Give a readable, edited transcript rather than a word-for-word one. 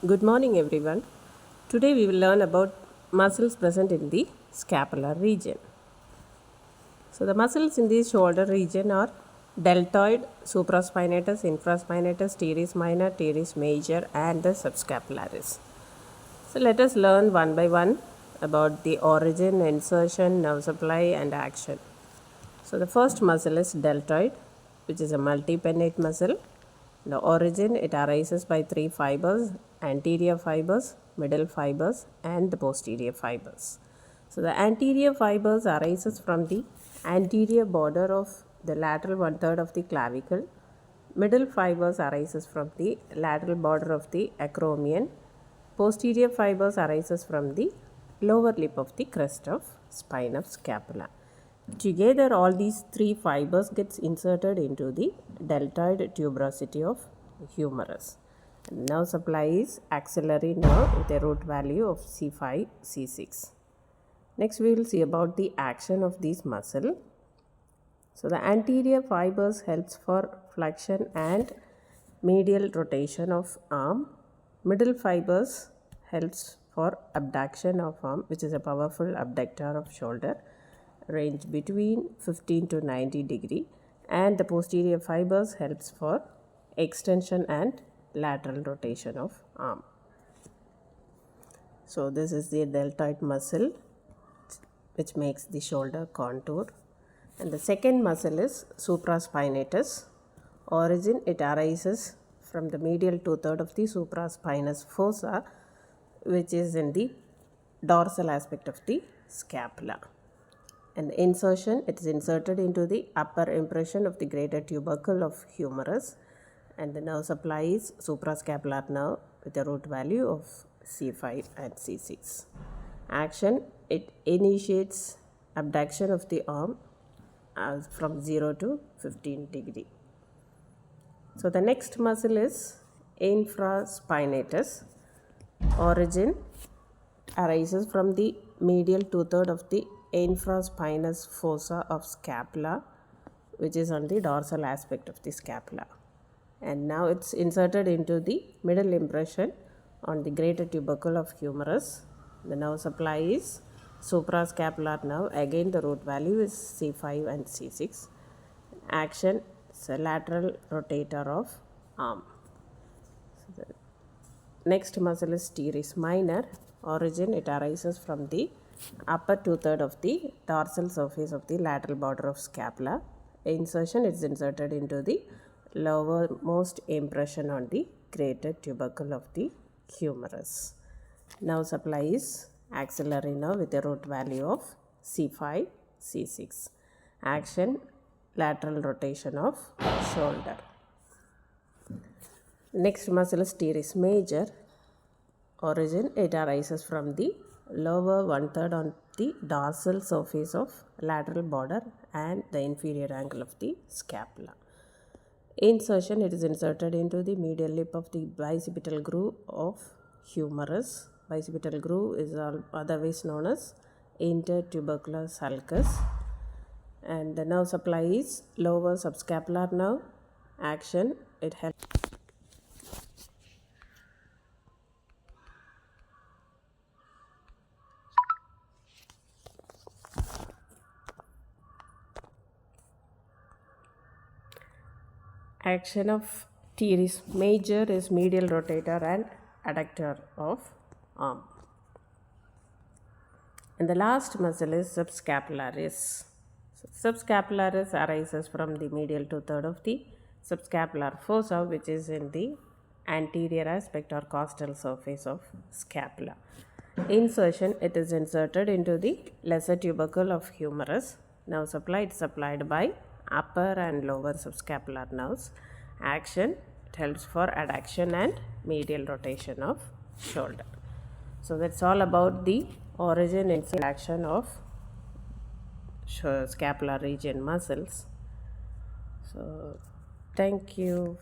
Good morning, everyone. Today we will learn about muscles present in the scapular region. So, the muscles in the shoulder region are deltoid, supraspinatus, infraspinatus, teres minor, teres major, and the subscapularis. So, let us learn one by one about the origin, insertion, nerve supply, and action. So, the first muscle is deltoid, which is a multipennate muscle. The origin, it arises by three fibers: anterior fibers, middle fibers, and the posterior fibers. So the anterior fibers arises from the anterior border of the lateral one third of the clavicle. Middle fibers arises from the lateral border of the acromion. Posterior fibers arises from the lower lip of the crest of spine of scapula. Together, all these three fibers gets inserted into the deltoid tuberosity of humerus. Nerve supply is axillary nerve with a root value of C5, C6. Next, we will see about the action of this muscle. So, the anterior fibers helps for flexion and medial rotation of arm. Middle fibers helps for abduction of arm, which is a powerful abductor of shoulder, range between 15 to 90 degree, and the posterior fibers helps for extension and lateral rotation of arm. So this is the deltoid muscle which makes the shoulder contour, and the second muscle is supraspinatus. Origin, it arises from the medial two-third of the supraspinous fossa, which is in the dorsal aspect of the scapula. And the insertion, it is inserted into the upper impression of the greater tubercle of humerus, and the nerve supply is suprascapular nerve with a root value of C5 and C6. Action, it initiates abduction of the arm from 0 to 15 degree. So the next muscle is infraspinatus. Origin arises from the medial two-third of the infraspinous fossa of scapula, which is on the dorsal aspect of the scapula, and now it's inserted into the middle impression on the greater tubercle of humerus. The nerve supply is suprascapular nerve, again the root value is C5 and C6. Action is a lateral rotator of arm. So the next muscle is teres minor. Origin, it arises from the upper two-third of the dorsal surface of the lateral border of scapula. Insertion, it is inserted into the lowermost impression on the greater tubercle of the humerus. Nerve supply is axillary nerve with a root value of C5, C6. Action, lateral rotation of shoulder. Next muscle is teres major. Origin, it arises from the lower one third on the dorsal surface of lateral border and the inferior angle of the scapula. Insertion, it is inserted into the medial lip of the bicipital groove of humerus. Bicipital groove is otherwise known as intertubercular sulcus, and the nerve supply is lower subscapular nerve. Action, it helps action of teres major is medial rotator and adductor of arm. And the last muscle is subscapularis. So, subscapularis arises from the medial two-third of the subscapular fossa, which is in the anterior aspect or costal surface of scapula. Insertion, it is inserted into the lesser tubercle of humerus. Nerve supply, it is supplied by upper and lower subscapular nerves. Action, it helps for adduction and medial rotation of shoulder. So that's all about the origin and action of scapular region muscles. So thank you.